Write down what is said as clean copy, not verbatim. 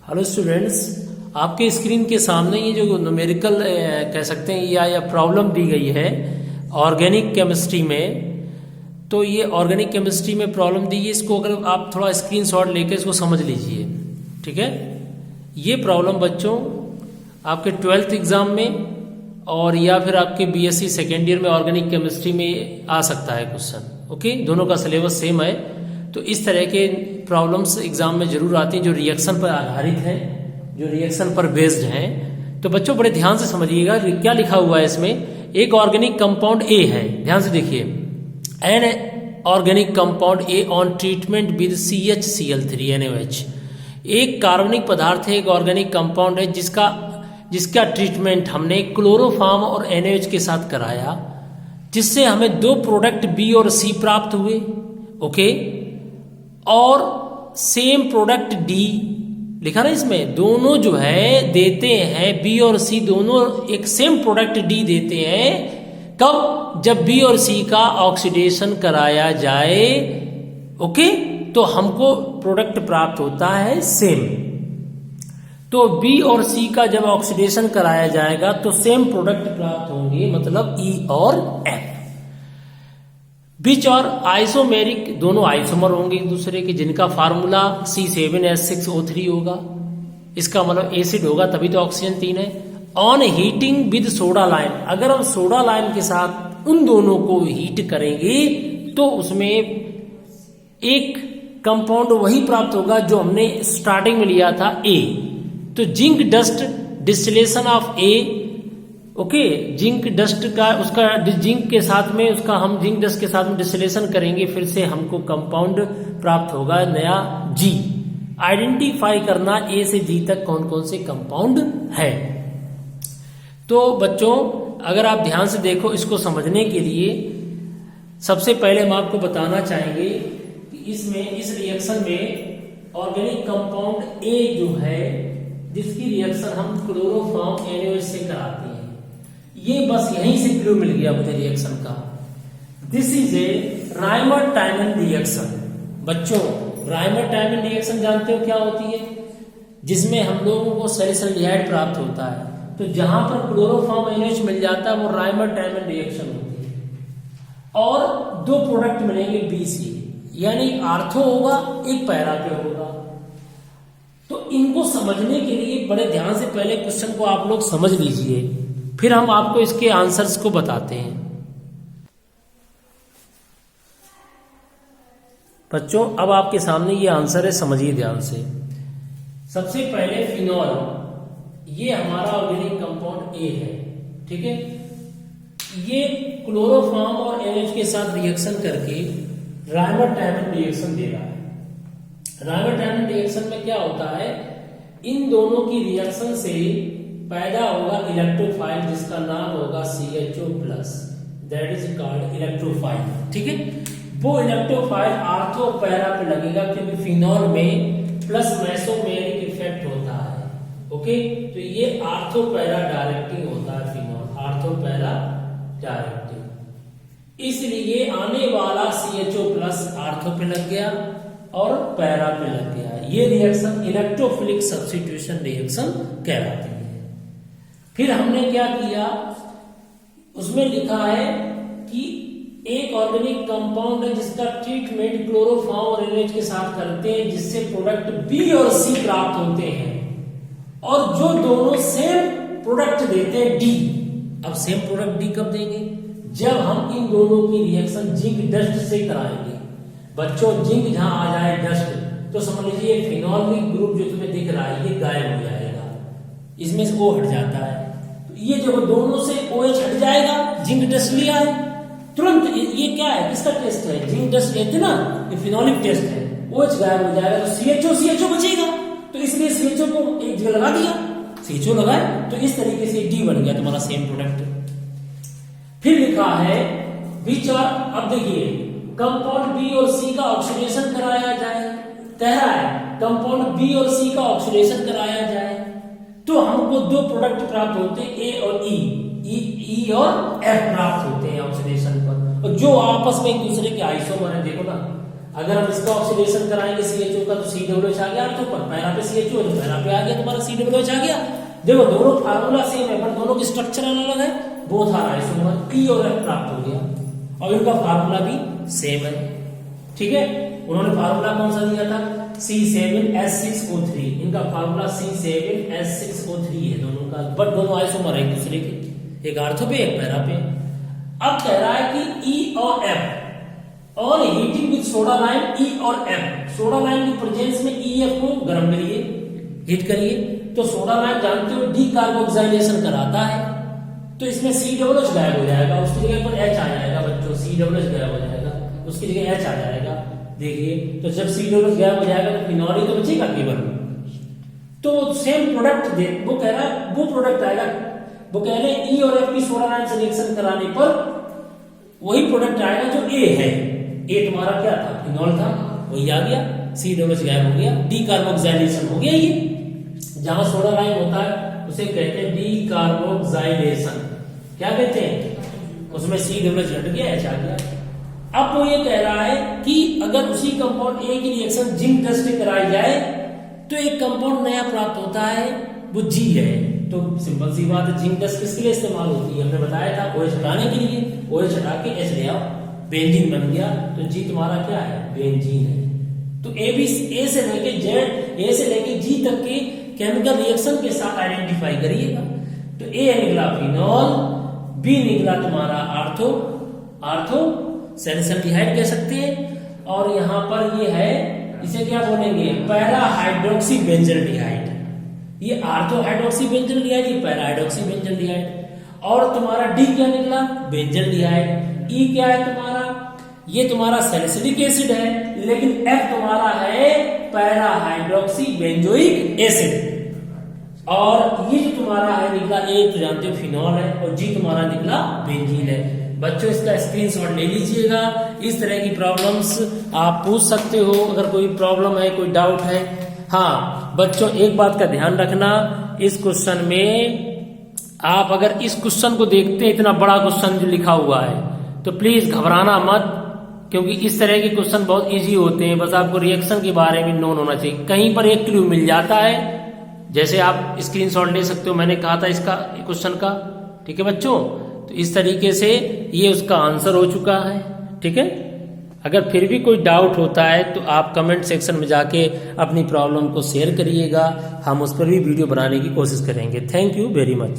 Hello students, आपके screen के सामने ये जो न्यूमेरिकल कह सकते हैं या प्रॉब्लम दी गई है ऑर्गेनिक केमिस्ट्री में। तो ये ऑर्गेनिक केमिस्ट्री में प्रॉब्लम दी है, इसको अगर आप थोड़ा स्क्रीनशॉट लेकर इसको समझ लीजिए, ठीक है। ये प्रॉब्लम बच्चों आपके 12th एग्जाम में और या फिर आपके बीएससी सेकेंड ईयर में ऑर्गेनिक केमिस्ट्री में आ सकता है क्वेश्चन। ओके, दोनों का सिलेबस सेम है। तो इस तरह के प्रॉब्लम्स एग्जाम में जरूर आती हैं जो रिएक्शन पर आधारित हैं, जो रिएक्शन पर बेस्ड हैं। तो बच्चों बड़े ध्यान से समझिएगा क्या लिखा हुआ है इसमें। एक ऑर्गेनिक कंपाउंड ए है, ध्यान से देखिए, an organic compound A on treatment with CHCl3 NaOH। एक कार्बनिक पदार्थ है, एक ऑर्गेनिक कंपाउंड है जिसका ट्रीटमेंट हमने क्लोरोफॉर्म और NaOH के साथ कराया, जिससे हमें दो प्रोडक्ट बी और सी प्राप्त हुए। ओके, और सेम प्रोडक्ट डी लिखा ना इसमें, दोनों जो है देते हैं बी और सी दोनों एक सेम प्रोडक्ट डी देते हैं। कब? जब बी और सी का ऑक्सीडेशन कराया जाए। ओके, तो हमको प्रोडक्ट प्राप्त होता है सेम। तो बी और सी का जब ऑक्सीडेशन कराया जाएगा तो सेम प्रोडक्ट प्राप्त होंगे, मतलब ई और एफ। बीच और आइसोमेरिक, दोनों आइसोमर होंगे एक दूसरे के, जिनका फार्मूला C7H6O3 होगा। इसका मतलब एसिड होगा, तभी तो ऑक्सीजन 3 है। On heating with soda lime, अगर हम सोडा लाइम के साथ उन दोनों को हीट करेंगे तो उसमें एक कंपाउंड वही प्राप्त होगा जो हमने स्टार्टिंग में लिया था, ए। तो zinc dust distillation of A, okay, zinc dust का उसका जिंक के साथ में उसका हम जिंक डस्ट के साथ में डिस्टिलेशन करेंगे, फिर से हमको कंपाउंड प्राप्त होगा नया जी। आइडेंटिफाई करना ए से जी तक कौन कौन से कंपाउंड है। तो बच्चों अगर आप ध्यान से देखो, इसको समझने के लिए सबसे पहले हम आपको बताना चाहेंगे कि इसमें इस रिएक्शन में ऑर्गेनिक कंपाउंड ए जो है, जिसकी रिएक्शन हम क्लोरोफॉर्म NaOH से कराते हैं, ये बस यहीं से क्लू मिल गया मुझे रिएक्शन का। This is a राइमर-टाइमन reaction. बच्चों राइमर-टाइमन रिएक्शन जानते हो क्या होती है? जिसमें हम लोगों को सैलिसल्डिहाइड प्राप्त होता है। तो जहां पर क्लोरोफॉर्म NaOH मिल जाता है वो राइमर-टाइमन रिएक्शन होती है। और दो प्रोडक्ट मिलेंगे BC, यानी आर्थो होगा, एक पैरा पे होगा। तो इनको समझने के लिए बड़े ध्यान से पहले क्वेश्चन को आप लोग समझ लीजिए, फिर हम आपको इसके आंसर्स को बताते हैं। बच्चों अब आपके सामने ये आंसर है, समझिए ध्यान से। सबसे पहले फिनॉल, ये हमारा ऑर्गेनिक कंपाउंड ए है, ठीक है। ये क्लोरोफॉर्म और NaOH के साथ रिएक्शन करके राइमर-टाइमन रिएक्शन दे रहा है। राइमर-टाइमन रिएक्शन में क्या होता है, इन दोनों की रिएक्शन से पैदा होगा इलेक्ट्रोफाइल, जिसका नाम होगा CHO+, that is called electrophile, ठीक है। वो इलेक्ट्रोफाइल आर्थो पैरा पे लगेगा, क्योंकि फिनॉल में प्लस मेसोमेरिक इफेक्ट होता है। ओके, तो ये आर्थो पैरा डायरेक्टिंग होता है फिनॉल, आर्थो पैरा डायरेक्टिंग। इसलिए आने वाला CHO+ आर्थो पे लग गया और पैरा पे लग गया। ये रिएक्शन इलेक्ट्रोफिलिक सब्स्टिट्यूशन रिएक्शन कहलाती है। फिर हमने क्या किया, उसमें लिखा है कि एक ऑर्गेनिक कंपाउंड है जिसका ट्रीटमेंट क्लोरोफॉर्म और NaOH के साथ करते हैं, जिससे प्रोडक्ट बी और सी प्राप्त होते हैं, और जो दोनों सेम प्रोडक्ट देते हैं डी। अब सेम प्रोडक्ट डी कब देंगे? जब हम इन दोनों की रिएक्शन जिंक डस्ट से कराएंगे। बच्चों जिंक जहां आ जाए डस्ट, तो समझ लीजिए फिनॉलिक ग्रुप जो तुम्हें दिख रहा है ये गायब हो जाएगा, इसमें से O हट जाता है। तो ये जब दोनों से OH हट जाएगा, जिंक डस्ट लिया है तुरंत, ये क्या है, किसका टेस्ट है? जिंक डस्ट लेते ना, ये फिनॉलिक टेस्ट है। OH गायब हो जाएगा तो CHO बचेगा, तो इसलिए CHO को एक जगह लगा दिया, CHO लगाए, तो इस तरीके से D बन गया तुम्हारा सेम प्रोडक्ट। फिर लिखा है बीच और, अब देखिए कंपाउंड बी और सी का ऑक्सीडेशन कराया जाए, कह रहा है कंपाउंड बी और सी का ऑक्सीडेशन कराया जाए, तो हमको दो प्रोडक्ट प्राप्त होते हैं, ए और ई और एफ प्राप्त होते हैं ऑक्सीडेशन पर, और जो आपस में एक दूसरे के आइसोमर है। देखो ना, अगर हम इसका ऑक्सीडेशन कराएंगे CHO का तो COOH आ गया आर्थो पर, पैरा पे CHO तो पैरा पे आ गया तुम्हारा COOH आ गया। देखो दोनों फार्मूला सेम है पर दोनों की स्ट्रक्चर अलग अलग है, बोथ आर आइसोमर, E और F प्राप्त हो गया और इनका फार्मूला भी सेम है। ठीक है, उन्होंने फार्मूला कौन सा दिया था, C7H6O3, इनका फार्मूला C7H6O3 है दोनों का, बट दोनों आइसोमर है एक दूसरे के, एक आर्थो पे एक पैरा पे। अब कह रहा है कि E और F और heating with soda lime E और F, सोडा लाइम की प्रेजेंस में EF को गर्म करिए, हीट करिए, तो सोडा लाइम जानते हो डीकार्बोक्सिलेशन कराता है, तो इसमें COOH गायब हो जाएगा, उसकी जगह पर H आ जाएगा बच्चों, COOH गायब हो जाएगा, उसकी जगह H आ जाएगा। देखिए तो जब COOH गायब हो जाएगा तो फिनॉल ही तो बचेगा केवल, तो सेम प्रोडक्ट दे, वो कह रहा है वो प्रोडक्ट आएगा, वो कह रहे हैं E और F की सोडा लाइम से रिएक्शन कराने पर वही प्रोडक्ट आएगा जो A है। A तुम्हारा क्या था, फिनॉल था, वही आ गया, COOH गायब हो गया, डीकार्बोक्सिलेशन हो गया। ये जहां सोडा लाइम होता है उसे कहते हैं डीकार्बोक्सिलेशन, क्या कहते हैं, उसमें COOH घट गया, H आ गया। अब वो ये कह रहा है कि अगर उसी कंपाउंड A की रिएक्शन जिंक डस्ट से कराई जाए तो एक कंपाउंड नया प्राप्त होता है, वो G है। तो सिंपल सी बात है, जिंक डस्ट किसके लिए इस्तेमाल होती है, हमने बताया था OH हटाने के लिए, OH हटा के H ले आओ, बेंजीन बन गया, तो G तुम्हारा क्या है, बेंजीन है। तो A से लेके G तक के केमिकल रिएक्शन के साथ आइडेंटिफाई करिएगा। तो A निकला फिनॉल, B निकला तुम्हारा आर्थो सैलिसल्डिहाइड कह सकते हैं, और यहां पर ये है, इसे क्या बोलेंगे, पैरा हाइड्रोक्सी बेंजल्डिहाइड। ये आर्थो हाइड्रोक्सी बेंजल्डिहाइड, ये पैरा हाइड्रोक्सी बेंजल्डिहाइड। और तुम्हारा D क्या निकला, बेंजल्डिहाइड। E क्या है तुम्हारा, ये तुम्हारा सैलिसिलिक एसिड है, लेकिन F तुम्हारा है पैरा हाइड्रोक्सी बेंजोइक एसिड। और ये जो तुम्हारा है निकला, A तो जानते हो फिनॉल है, और G तुम्हारा निकला बेंजीन है। बच्चों इसका स्क्रीनशॉट ले लीजिएगा, इस तरह की प्रॉब्लम्स आप पूछ सकते हो अगर कोई प्रॉब्लम है, कोई डाउट है। हाँ बच्चों एक बात का ध्यान रखना, इस क्वेश्चन में आप अगर इस क्वेश्चन को देखते हैं, इतना बड़ा क्वेश्चन जो लिखा हुआ है, तो प्लीज घबराना मत, क्योंकि इस तरह के क्वेश्चन बहुत इजी होते हैं। बस आपको रिएक्शन के बारे में नोन होना चाहिए, कहीं पर एक क्लू मिल जाता है, जैसे आप स्क्रीनशॉट ले सकते हो, मैंने कहा था इसका क्वेश्चन का। ठीक है बच्चों, तो इस तरीके से ये उसका आंसर हो चुका है। ठीक है, अगर फिर भी कोई डाउट होता है तो आप कमेंट सेक्शन में जाके अपनी प्रॉब्लम को शेयर करिएगा, हम उस पर भी वीडियो बनाने की कोशिश करेंगे। Thank you very much.